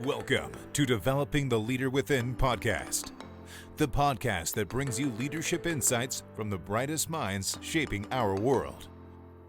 Welcome to Developing the Leader Within podcast, the podcast that brings you leadership insights from the brightest minds shaping our world.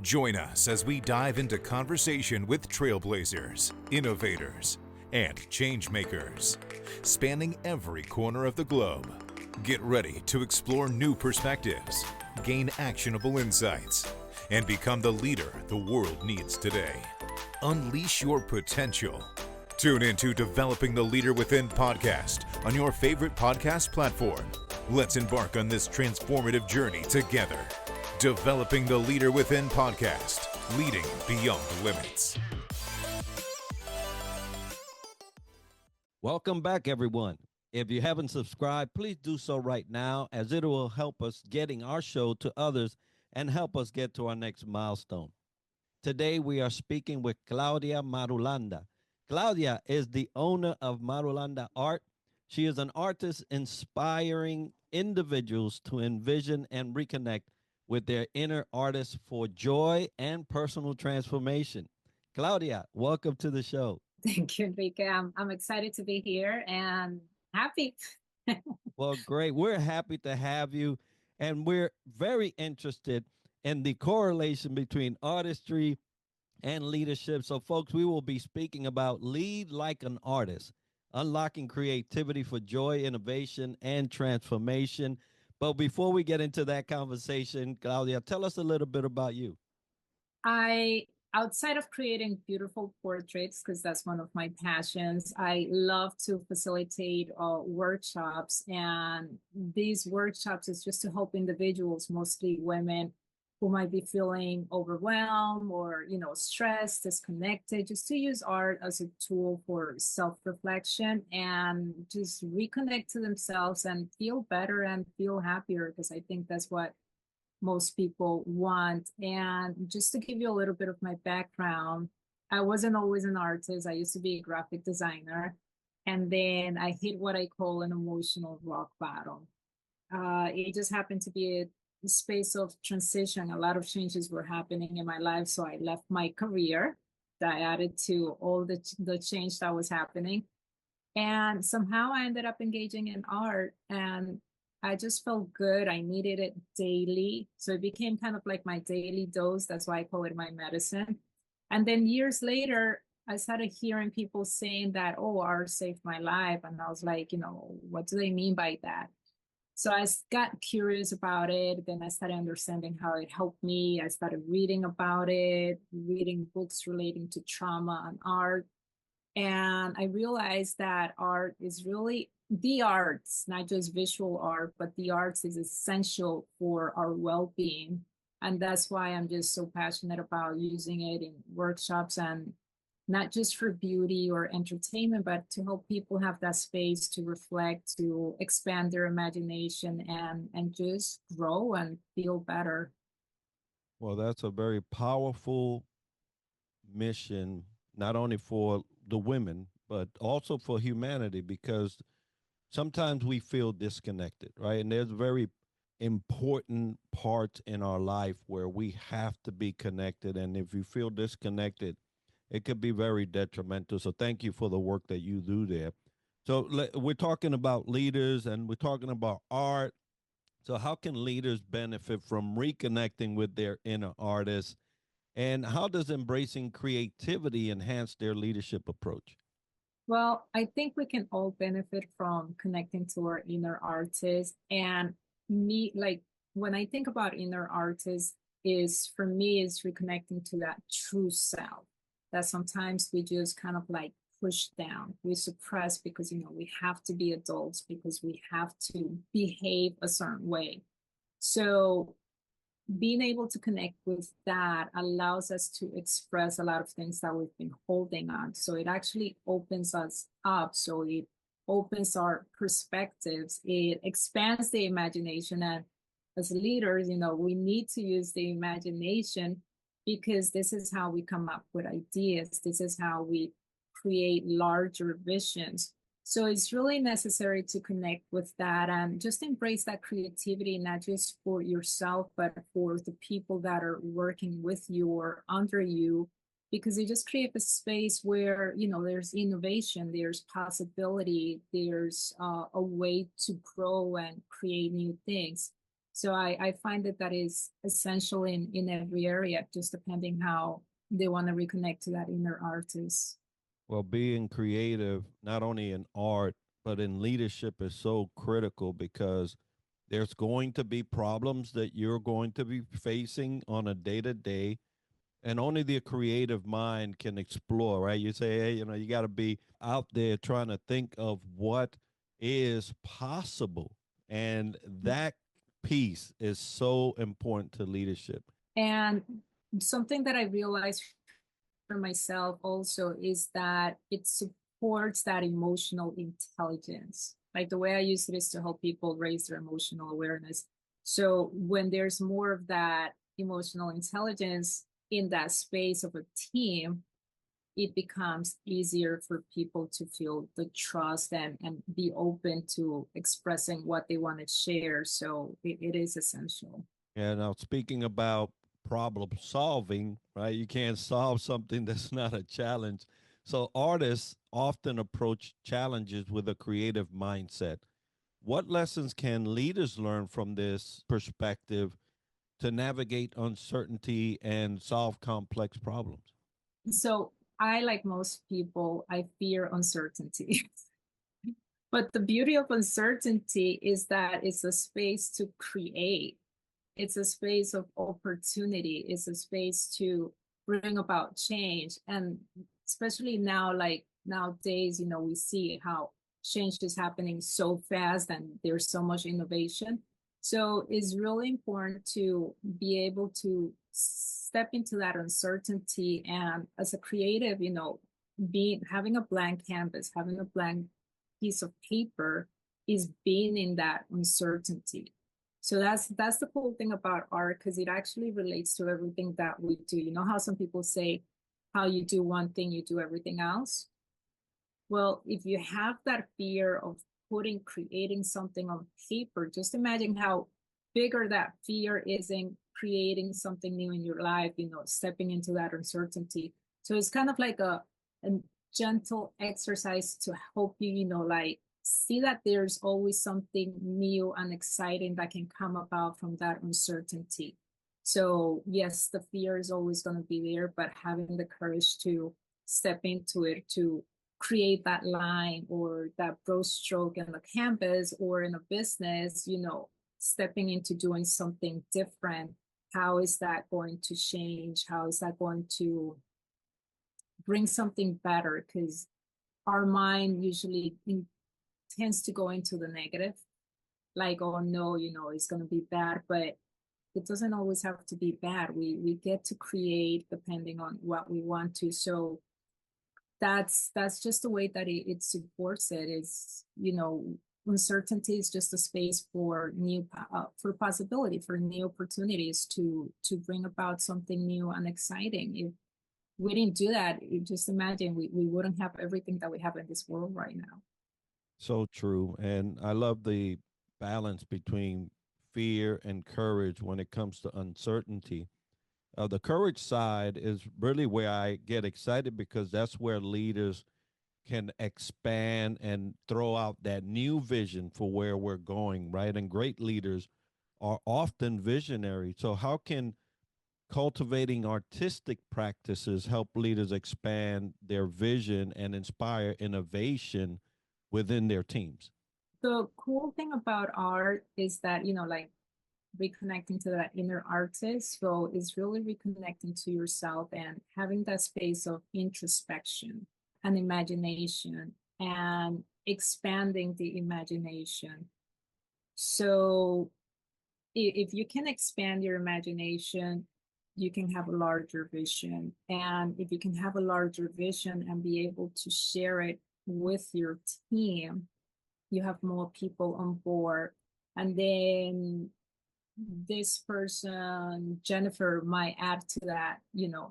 Join us as we dive into conversation with trailblazers, innovators, and change makers, spanning every corner of the globe. Get ready to explore new perspectives, gain actionable insights, and become the leader the world needs today. Unleash your potential. Tune into Developing the Leader Within podcast on your favorite podcast platform. Let's embark on this transformative journey together. Developing the Leader Within podcast, leading beyond limits. Welcome back, everyone. If you haven't subscribed, please do so right now, as it will help us getting our show to others and help us get to our next milestone. Today, we are speaking with Claudia Marulanda. Claudia is the owner of Marulanda Art. She is an artist inspiring individuals to envision and reconnect with their inner artists for joy and personal transformation. Claudia, welcome to the show. Thank you, Enrique. I'm excited to be here and happy. Well, great. We're happy to have you, and we're very interested in the correlation between artistry and leadership. So, folks, we will be speaking about Lead Like an Artist, unlocking creativity for joy, innovation, and transformation. But before we get into that conversation, Claudia, tell us a little bit about you. Outside of creating beautiful portraits, because that's one of my passions, I love to facilitate workshops. And these workshops is just to help individuals, mostly women, who might be feeling overwhelmed or, stressed, disconnected, just to use art as a tool for self-reflection and just reconnect to themselves and feel better and feel happier, because I think that's what most people want. And just to give you a little bit of my background, I wasn't always an artist. I used to be a graphic designer. And then I hit what I call an emotional rock bottom. It just happened to be a space of transition. A lot of changes were happening in my life. So I left my career that I added to all the change that was happening. And somehow I ended up engaging in art, and I just felt good. I needed it daily. So it became kind of like my daily dose. That's why I call it my medicine. And then years later, I started hearing people saying that, oh, art saved my life. And I was like, what do they mean by that? So I got curious about it. Then I started understanding how it helped me. I started reading about it, reading books relating to trauma and art. And I realized that art is really the arts, not just visual art, but the arts is essential for our well-being. And that's why I'm just so passionate about using it in workshops, and not just for beauty or entertainment, but to help people have that space to reflect, to expand their imagination, and just grow and feel better. Well, that's a very powerful mission, not only for the women, but also for humanity, because sometimes we feel disconnected, right? And there's very important parts in our life where we have to be connected. And if you feel disconnected, it could be very detrimental. So thank you for the work that you do there. So we're talking about leaders and we're talking about art. So how can leaders benefit from reconnecting with their inner artists? And how does embracing creativity enhance their leadership approach? Well, I think we can all benefit from connecting to our inner artists. And me, like when I think about inner artists, is for me is reconnecting to that true self that sometimes we just kind of like push down, we suppress because we have to be adults, because we have to behave a certain way. So being able to connect with that allows us to express a lot of things that we've been holding on. So it actually opens us up. So it opens our perspectives. It expands the imagination. And as leaders, we need to use the imagination, because this is how we come up with ideas. This is how we create larger visions. So it's really necessary to connect with that and just embrace that creativity, not just for yourself, but for the people that are working with you or under you, because it just creates a space where, there's innovation, there's possibility, there's a way to grow and create new things. So I find that is essential in every area, just depending how they want to reconnect to that inner artist. Well, being creative, not only in art, but in leadership is so critical because there's going to be problems that you're going to be facing on a day to day, and only the creative mind can explore, right? You say, hey, you got to be out there trying to think of what is possible. And that piece is so important to leadership. And something that I realized for myself also is that it supports that emotional intelligence. Like the way I use it is to help people raise their emotional awareness. So when there's more of that emotional intelligence in that space of a team, it becomes easier for people to feel the trust and be open to expressing what they want to share. So it is essential. And now, speaking about problem solving, right? You can't solve something that's not a challenge. So, artists often approach challenges with a creative mindset. What lessons can leaders learn from this perspective to navigate uncertainty and solve complex problems? So I, like most people, I fear uncertainty. But the beauty of uncertainty is that it's a space to create. It's a space of opportunity. It's a space to bring about change. And especially now, like nowadays, we see how change is happening so fast and there's so much innovation. So it's really important to be able to step into that uncertainty. And as a creative, having a blank canvas, having a blank piece of paper is being in that uncertainty. So that's the cool thing about art, because it actually relates to everything that we do. You know how some people say, how you do one thing, you do everything else? Well, if you have that fear of creating something on paper, just imagine how bigger that fear is in creating something new in your life, stepping into that uncertainty. So it's kind of like a gentle exercise to help you, like see that there's always something new and exciting that can come about from that uncertainty. So yes, the fear is always going to be there, but having the courage to step into it, to create that line or that brush stroke in the canvas or in a business, stepping into doing something different. How is that going to change? How is that going to bring something better? Because our mind usually tends to go into the negative, like, oh no, it's going to be bad, but it doesn't always have to be bad. We get to create depending on what we want to. So that's just the way that it supports it. Is, uncertainty is just a space for for possibility, for new opportunities to bring about something new and exciting. If we didn't do that, you just imagine we wouldn't have everything that we have in this world right now. So true. And I love the balance between fear and courage when it comes to uncertainty. The courage side is really where I get excited because that's where leaders can expand and throw out that new vision for where we're going, right? And great leaders are often visionary. So, how can cultivating artistic practices help leaders expand their vision and inspire innovation within their teams? The cool thing about art is that, like reconnecting to that inner artist. So it's really reconnecting to yourself and having that space of introspection and imagination and expanding the imagination. So if you can expand your imagination, you can have a larger vision. And if you can have a larger vision and be able to share it with your team, you have more people on board. And then this person, Jennifer, might add to that,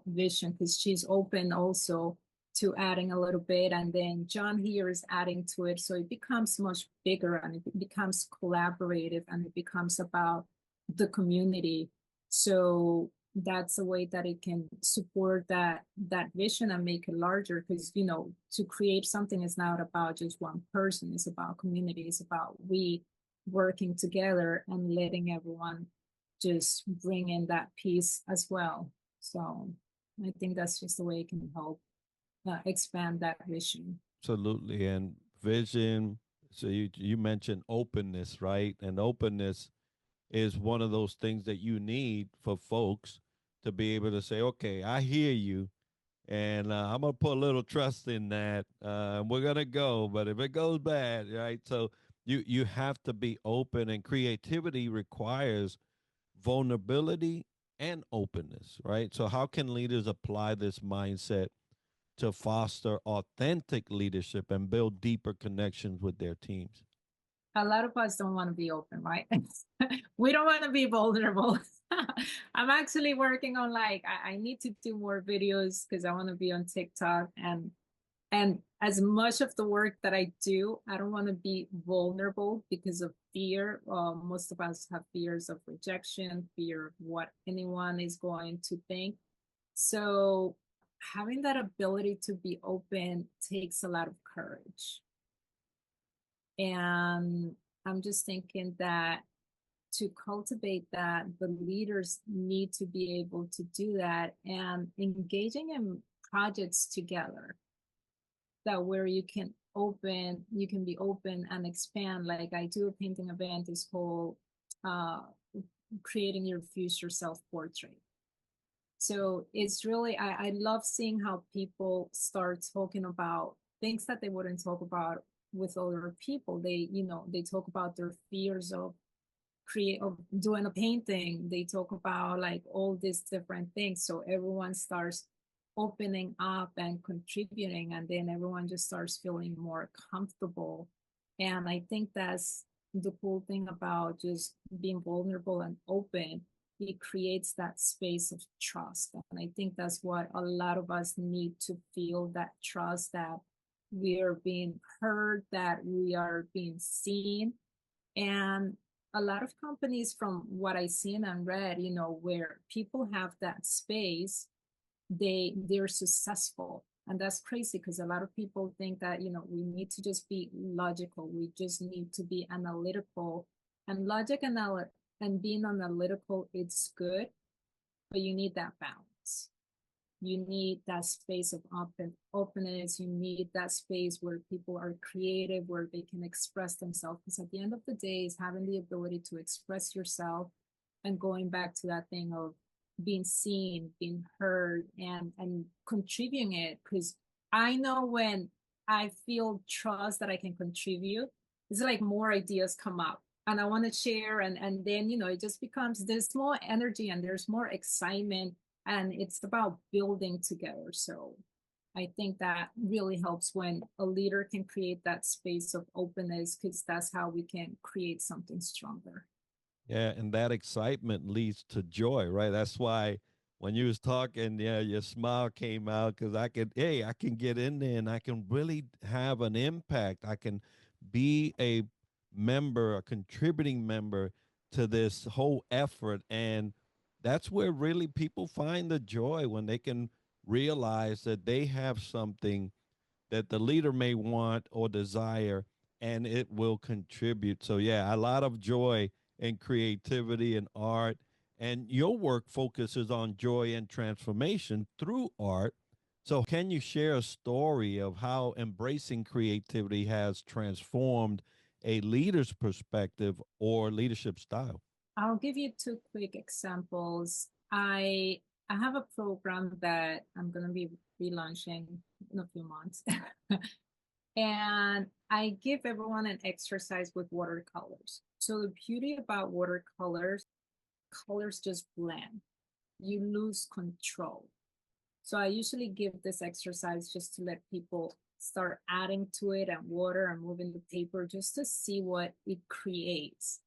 vision, because she's open also to adding a little bit. And then John here is adding to it. So it becomes much bigger and it becomes collaborative and it becomes about the community. So that's a way that it can support that vision and make it larger. Because to create something is not about just one person, it's about community, it's about we working together and letting everyone just bring in that piece as well. So I think that's just the way it can help expand that vision. Absolutely. And vision. So you mentioned openness, right? And openness is one of those things that you need for folks to be able to say, okay, I hear you. And I'm going to put a little trust in that. We're going to go. But if it goes bad, right? So you have to be open, and creativity requires vulnerability and openness, right? So, how can leaders apply this mindset to foster authentic leadership and build deeper connections with their teams? A lot of us don't want to be open, right? We don't want to be vulnerable. I'm actually working on I need to do more videos because I want to be on TikTok, and as much of the work that I do, I don't want to be vulnerable because of fear. Most of us have fears of rejection, fear of what anyone is going to think. So having that ability to be open takes a lot of courage. And I'm just thinking that to cultivate that, the leaders need to be able to do that, and engaging in projects together that where you can be open and expand. Like I do a painting event, is called uh, creating your future self portrait. So it's really, I love seeing how people start talking about things that they wouldn't talk about with other people. They talk about their fears of doing a painting. They talk about like all these different things. So everyone starts opening up and contributing, and then everyone just starts feeling more comfortable. And I think that's the cool thing about just being vulnerable and open. It creates that space of trust. And I think that's what a lot of us need to feel, that trust that we are being heard, that we are being seen. And a lot of companies, from what I've seen and read, where people have that space, they're successful. And that's crazy because a lot of people think that we need to just be logical, we just need to be analytical. And logic and being analytical, it's good, but you need that balance. You need that space of openness. You need that space where people are creative, where they can express themselves. Because at the end of the day, is having the ability to express yourself, and going back to that thing of being seen, being heard, and contributing it. Because I know when I feel trust that I can contribute, it's like more ideas come up and I want to share, and then it just becomes, there's more energy and there's more excitement, and it's about building together. So I think that really helps when a leader can create that space of openness, because that's how we can create something stronger. Yeah, and that excitement leads to joy, right? That's why when you was talking, yeah, your smile came out because I can get in there and I can really have an impact. I can be a member, a contributing member to this whole effort. And that's where really people find the joy, when they can realize that they have something that the leader may want or desire, and it will contribute. So, yeah, a lot of joy and creativity and art. And your work focuses on joy and transformation through art. So, can you share a story of how embracing creativity has transformed a leader's perspective or leadership style? I'll give you two quick examples. I have a program that I'm going to be relaunching in a few months. And I give everyone an exercise with watercolors. So the beauty about watercolors, colors just blend. You lose control. So I usually give this exercise just to let people start adding to it and water and moving the paper, just to see what it creates.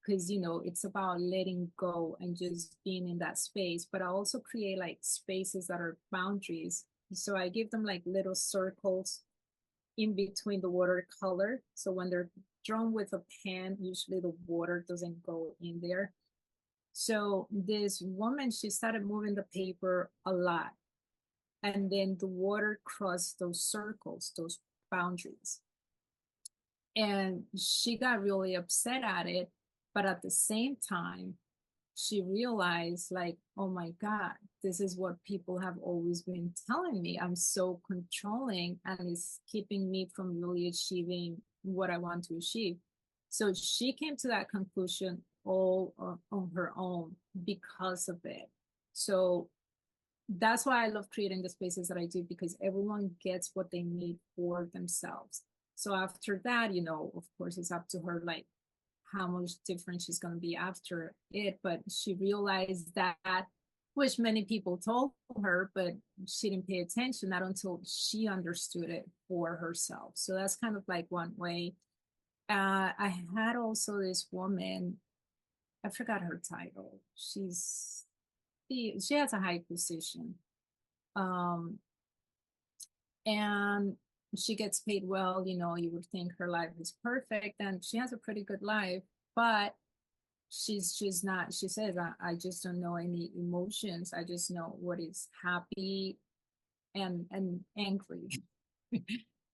Because it's about letting go and just being in that space. But I also create like spaces that are boundaries. So I give them like little circles in between the watercolor. So when they're drawn with a pen, usually the water doesn't go in there. So this woman, she started moving the paper a lot. And then the water crossed those circles, those boundaries. And she got really upset at it. But at the same time, she realized, like, oh my God, this is what people have always been telling me. I'm so controlling and it's keeping me from really achieving what I want to achieve. So she came to that conclusion all on her own because of it. So that's why I love creating the spaces that I do, because everyone gets what they need for themselves. So after that, of course, it's up to her, like how much different she's going to be after it. But she realized that, which many people told her, but she didn't pay attention, not until she understood it for herself. So that's kind of like one way. I had also this woman, I forgot her title. She has a high position. Um, and she gets paid well. You would think her life is perfect, and she has a pretty good life, but she's not. She says, I just don't know any emotions. I just know what is happy and angry.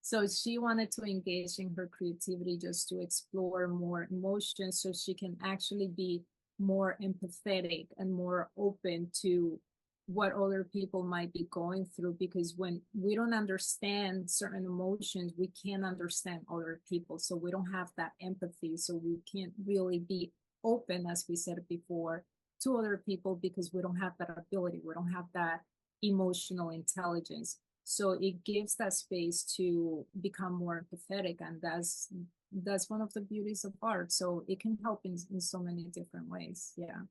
So she wanted to engage in her creativity just to explore more emotions so she can actually be more empathetic and more open to what other people might be going through, because when we don't understand certain emotions, we can't understand other people, so we don't have that empathy, so we can't really be open, as we said before, to other people, because we don't have that ability, we don't have that emotional intelligence. So it gives that space to become more empathetic, and that's one of the beauties of art. So it can help in so many different ways. Yeah.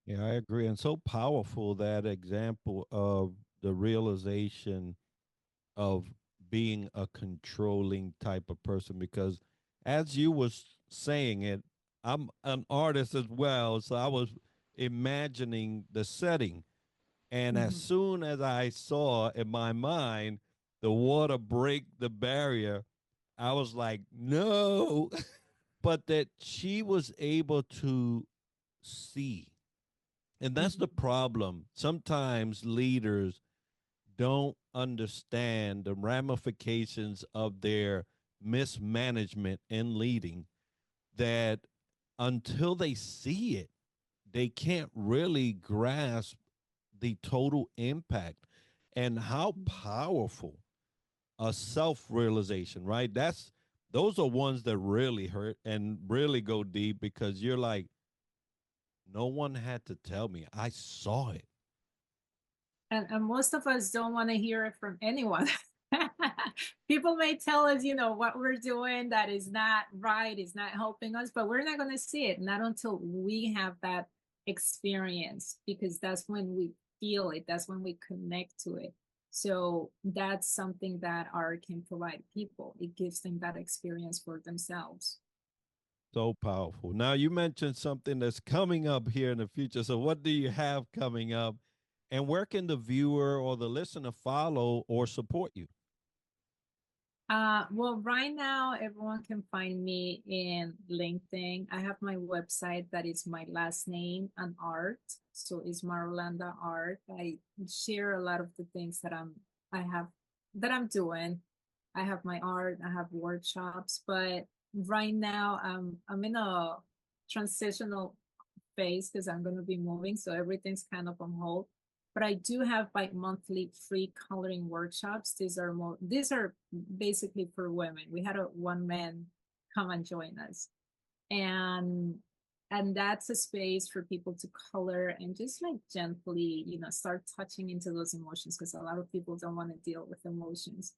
Yeah, I agree. And so powerful that example of the realization of being a controlling type of person, because as you was saying it, I'm an artist as well, so I was imagining the setting, and as Mhm. soon as I saw in my mind the water break the barrier, I was like, no. But that she was able to see. And that's the Mhm. problem. Sometimes leaders don't understand the ramifications of their mismanagement in leading, that until they see it, they can't really grasp the total impact and how powerful a self-realization, right? Those are ones that really hurt and really go deep, because you're like, no one had to tell me. I saw it. And most of us don't want to hear it from anyone. People may tell us, what we're doing that is not right, is not helping us, but we're not going to see it, not until we have that experience, because that's when we feel it, that's when we connect to it. So that's something that art can provide people. It gives them that experience for themselves. So powerful. Now, you mentioned something that's coming up here in the future. So, what do you have coming up? And where can the viewer or the listener follow or support you? Well, right now, everyone can find me in LinkedIn. I have my website that is my last name and art. So it's Marulanda Art. I share a lot of the things I have, that I'm doing. I have my art, I have workshops, but right now I'm in a transitional phase because I'm going to be moving, so everything's kind of on hold. But I do have like monthly free coloring workshops. These are basically for women. We had a one man come and join us, and that's a space for people to color and just like gently, start touching into those emotions, because a lot of people don't want to deal with emotions.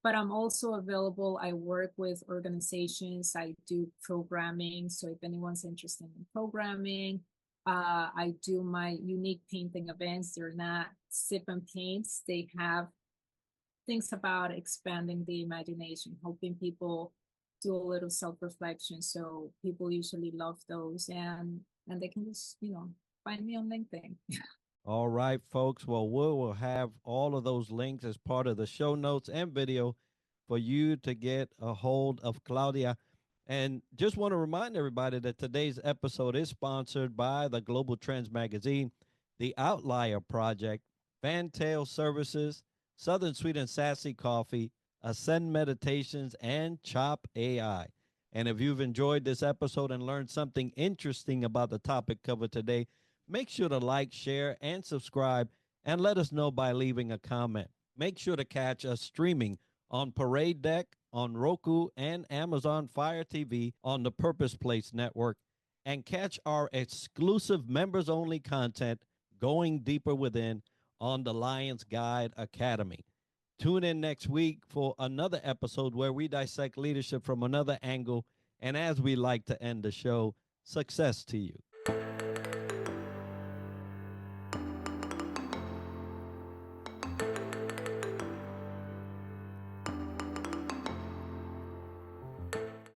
But I'm also available. I work with organizations. I do programming. So if anyone's interested in programming, I do my unique painting events. They're not sip and paints. They have things about expanding the imagination, helping people do a little self-reflection. So people usually love those, and they can just, find me on LinkedIn. All right, folks. Well, we will have all of those links as part of the show notes and video for you to get a hold of Claudia. And just want to remind everybody that today's episode is sponsored by the Global Trends Magazine, the Outlier Project, Fantail Services, Southern Sweet and Sassy Coffee, Ascend Meditations, and Chop AI. And if you've enjoyed this episode and learned something interesting about the topic covered today, make sure to like, share, and subscribe, and let us know by leaving a comment. Make sure to catch us streaming on Parade Deck, on Roku, and Amazon Fire TV on the Purpose Place Network, and catch our exclusive members only content, Going Deeper Within, on the Lions Guide Academy. Tune in next week for another episode where we dissect leadership from another angle. And as we like to end the show, success to you.